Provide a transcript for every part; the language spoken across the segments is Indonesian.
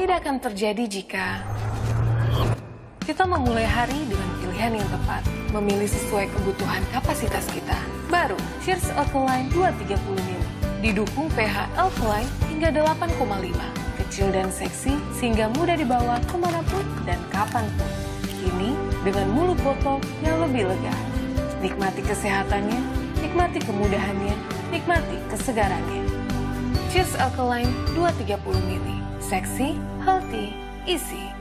tidak akan terjadi jika kita memulai hari dengan pilihan yang tepat, memilih sesuai kebutuhan kapasitas kita. Baru, Cheers Alkaline 230 ml, didukung pH alkaline hingga 8,5, kecil dan seksi sehingga mudah dibawa kemanapun dan kapanpun. Ini dengan mulut botol yang lebih lega. Nikmati kesehatannya, nikmati kemudahannya, nikmati kesegarannya. Cheers Alkaline 230 ml, seksi, healthy, easy.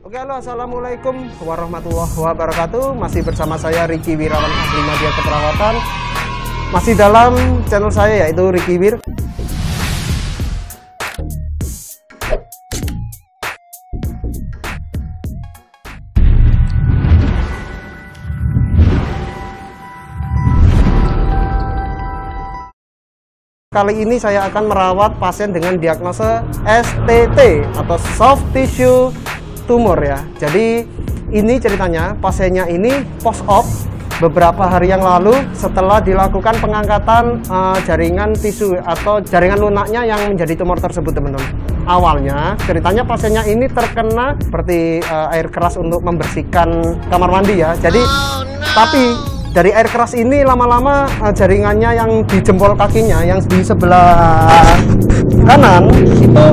Oke, halo, assalamualaikum warahmatullahi wabarakatuh. Masih bersama saya Ricky Wirawan, ahli media keperawatan. Masih dalam channel saya yaitu Ricky Wir. Kali ini saya akan merawat pasien dengan diagnosa STT atau soft tissue tumor ya. Jadi ini ceritanya, pasiennya ini post op beberapa hari yang lalu setelah dilakukan pengangkatan jaringan tisu atau jaringan lunaknya yang menjadi tumor tersebut, teman-teman. Awalnya ceritanya pasiennya ini terkena seperti air keras untuk membersihkan kamar mandi ya. Jadi tapi dari air keras ini lama-lama jaringannya yang di jempol kakinya yang di sebelah kanan itu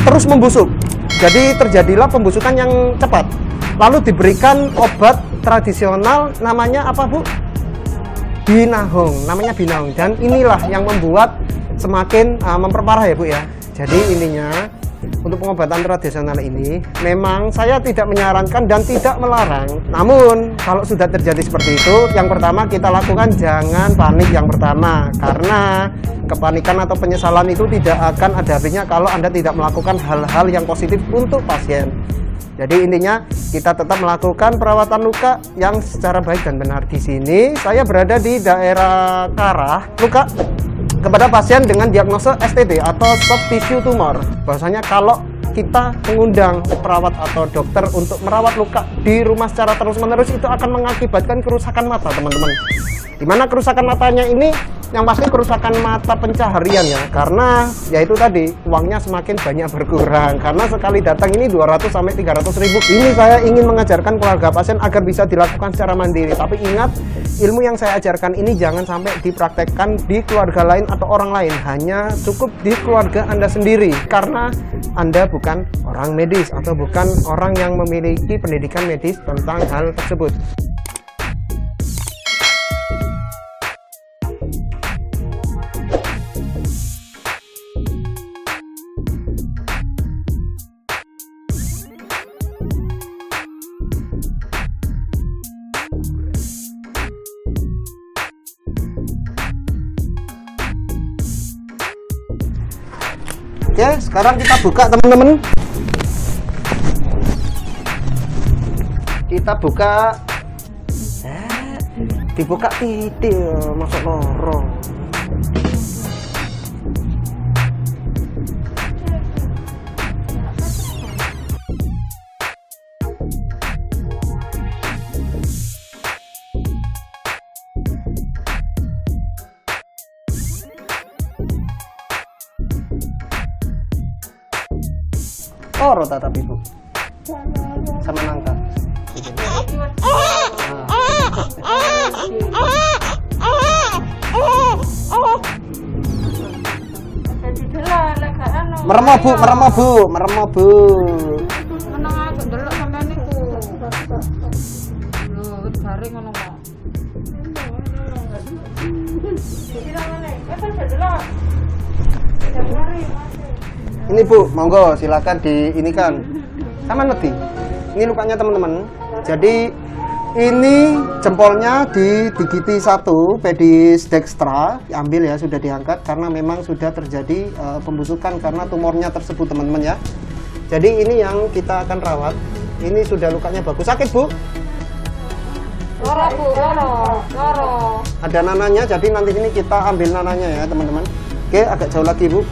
terus membusuk. Jadi terjadilah pembusukan yang cepat. Lalu diberikan obat tradisional namanya apa, Bu? Binahong, namanya Binahong. Dan inilah yang membuat semakin memperparah ya, Bu ya. Jadi intinya untuk pengobatan tradisional ini memang saya tidak menyarankan dan tidak melarang. Namun kalau sudah terjadi seperti itu, yang pertama kita lakukan jangan panik yang pertama, karena kepanikan atau penyesalan itu tidak akan ada habisnya kalau Anda tidak melakukan hal-hal yang positif untuk pasien. Jadi intinya kita tetap melakukan perawatan luka yang secara baik dan benar. Di sini saya berada di daerah Karah luka kepada pasien dengan diagnosa STT atau soft tissue tumor. Bahwasanya kalau kita mengundang perawat atau dokter untuk merawat luka di rumah secara terus-menerus itu akan mengakibatkan kerusakan mata, teman-teman. Dimana kerusakan matanya ini yang pasti kerusakan mata pencaharian ya, karena yaitu tadi uangnya semakin banyak berkurang karena sekali datang ini 200 sampai 300 ribu. Ini saya ingin mengajarkan keluarga pasien agar bisa dilakukan secara mandiri, tapi ingat ilmu yang saya ajarkan ini jangan sampai dipraktekkan di keluarga lain atau orang lain, hanya cukup di keluarga Anda sendiri karena Anda bukan orang medis atau bukan orang yang memiliki pendidikan medis tentang hal tersebut. Oke, sekarang kita buka, teman-teman. Kita buka. Dibuka titik, masuk lorong. Oh, rota tapi Bu sama nangka meremah Bu, meremah Bu, meremah Bu. Menang aku ndelok sampean niku. Lho, garing ngono kok. Ini Bu, monggo silakan di ini kan. Sama nedi. Ini lukanya, teman-teman. Jadi ini jempolnya digigiti satu pedis dextra, ambil ya, sudah diangkat karena memang sudah terjadi pembusukan karena tumornya tersebut, teman-teman ya. Jadi ini yang kita akan rawat. Ini sudah lukanya bagus. Sakit Bu? Loro Bu, loro. Ada nananya, jadi nanti ini kita ambil nananya ya, teman-teman. Oke, agak jauh lagi Bu.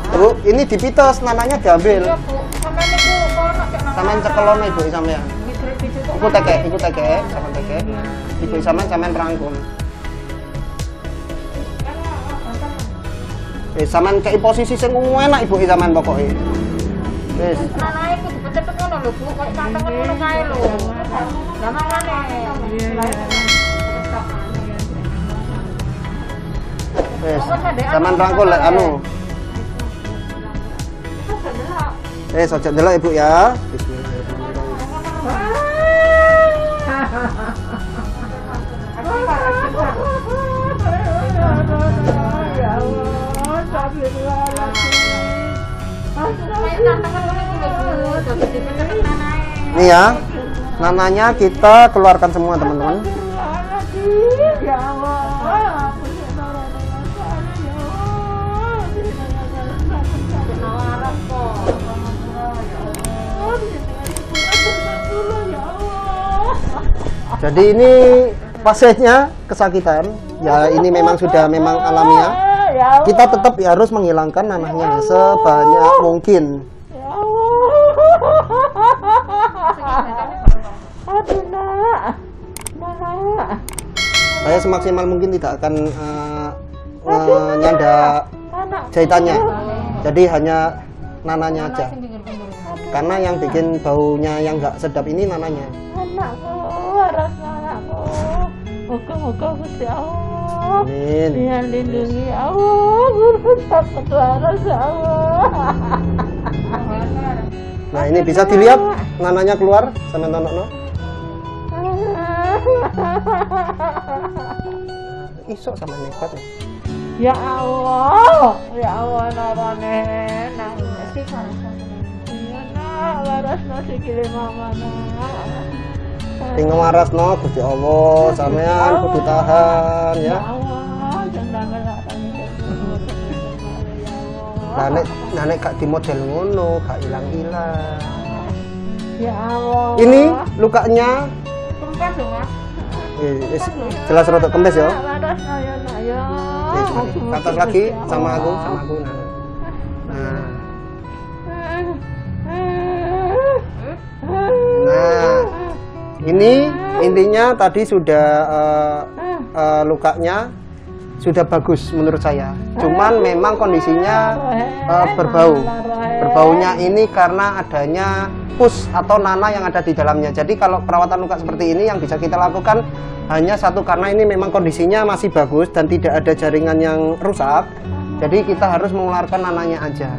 Bu, ini dipites, nananya diambil. Iya Bu, sampean niku kono cek nang. Sampean cekelon Ibu sampean. Iku teke, sampean teke. Ibu sampean merangkum. Sampean kei posisi sing enak Ibu sampean pokoke. Wis. Nanae kudu cepet ngono lho, Bu. Kok sampe ngono kae lho. Lah mangane. Wis. Sampean rangkul lek anu. Ojo ndelok Ibu ya. Ini ya, nananya kita keluarkan semua teman-teman. Jadi ini pasiennya kesakitan. Ya ini memang sudah alamiah. Kita tetap harus menghilangkan nanahnya sebanyak mungkin. Saya semaksimal mungkin tidak akan nyanda jahitannya. Jadi hanya nananya aja. Karena yang bikin baunya yang nggak sedap ini nananya. Moga-moga Gusti Allah. Amin. Dia lindungi Allah, berhutang ketuhanan Allah. Nah ini bisa dilihat nananya keluar sama tonokno. Isok sama nekat ya. Ya Allah narane nang iya nak warasna sikile mamana. Ting marasno Gusti Allah sampean kudu tahan ya. Nah nek gak di model ngono gak ilang-ilang. Ya Allah. Ini lukanya Kempes dong, Mas. jelas rotok kempes ya. Warasna ya nak ya. Ke atas lagi sama aku nah ini intinya tadi sudah lukanya sudah bagus menurut saya, cuman memang kondisinya berbaunya ini karena adanya pus atau nanah yang ada di dalamnya. Jadi kalau perawatan luka seperti ini yang bisa kita lakukan hanya satu, karena ini memang kondisinya masih bagus dan tidak ada jaringan yang rusak, jadi kita harus mengeluarkan nanahnya aja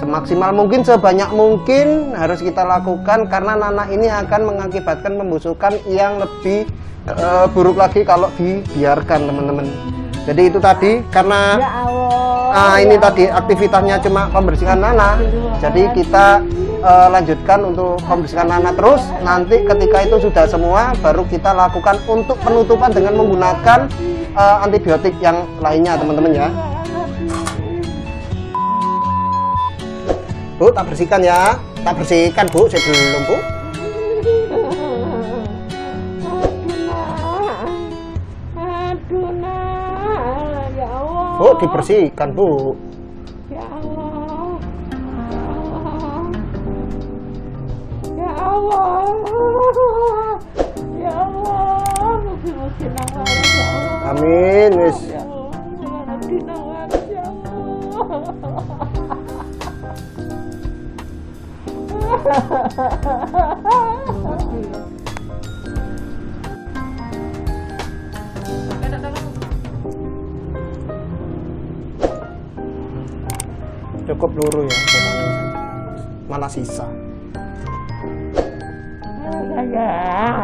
semaksimal mungkin, sebanyak mungkin harus kita lakukan, karena nanah ini akan mengakibatkan pembusukan yang lebih buruk lagi kalau dibiarkan teman-teman. Jadi itu tadi karena ini tadi aktivitasnya cuma pembersihan nanah, jadi kita lanjutkan untuk pembersihan nanah terus. Nanti ketika itu sudah semua baru kita lakukan untuk penutupan dengan menggunakan antibiotik yang lainnya teman-teman ya. Bu, tak bersihkan ya. Tak bersihkan Bu, sebelum Bu. Bu, dibersihkan Bu. Ya Allah. Ya Allah. Ya Allah. Mugi-mugi nang waras ya Allah. Amin wis. Ya Allah, mugi nang waras ya Allah. Cukup luru ya, mana sisa? Ya,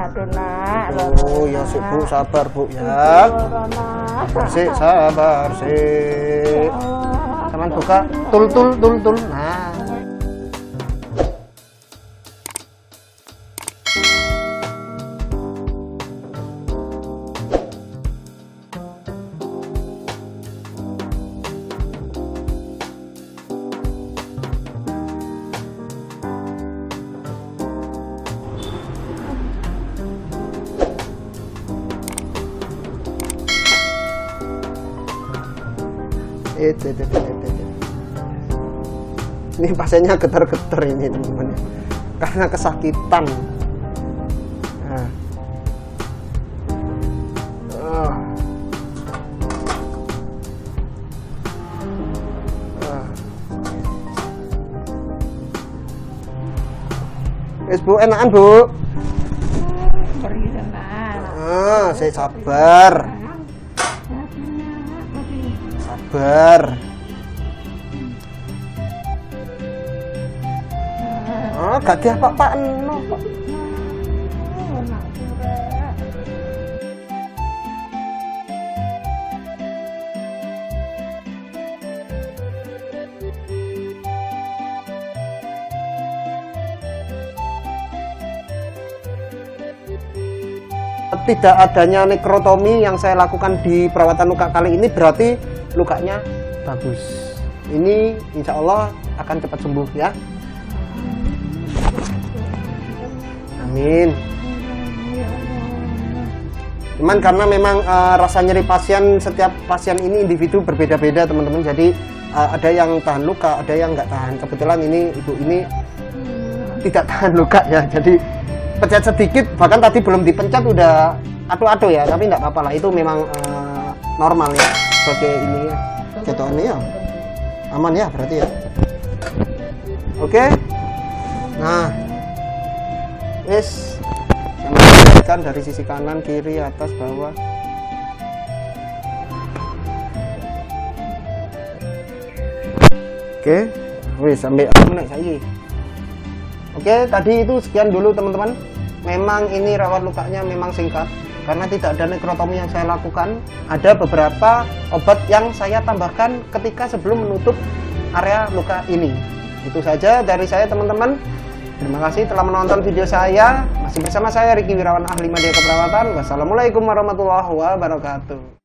aduh nak. Oh ya sih Bu, sabar Bu ya. Sik, sabar sik. Taman buka, tul. Nah. Ini pasiennya getar-getar ini teman-teman ya, karena kesakitan. Wis Bu, enakan Bu. Pergi tenan. Saya sabar. Sabar. Gak diapa-apaan no. Tidak adanya nekrotomi yang saya lakukan di perawatan luka kali ini berarti lukanya bagus. Ini insya Allah akan cepat sembuh ya. Amin. Cuman karena memang rasa nyeri pasien, setiap pasien ini individu berbeda-beda teman-teman. Jadi ada yang tahan luka, ada yang nggak tahan. Kebetulan ini ibu ini tidak tahan luka ya. Jadi pencet sedikit, bahkan tadi belum dipencet udah adu-adu ya, tapi nggak apa-apa lah, itu memang normal ya sebagai ini ya, jatuhannya ya aman ya berarti ya. Oke, nah wis saya dari sisi kanan, kiri, atas, bawah. Oke, wis sampai naik saya. Oke, tadi itu sekian dulu teman-teman. Memang ini rawat lukanya memang singkat karena tidak ada nekrotomi yang saya lakukan. Ada beberapa obat yang saya tambahkan ketika sebelum menutup area luka ini. Itu saja dari saya teman-teman. Terima kasih telah menonton video saya. Masih bersama saya Riki Wirawan, ahli media keperawatan. Wassalamualaikum warahmatullahi wabarakatuh.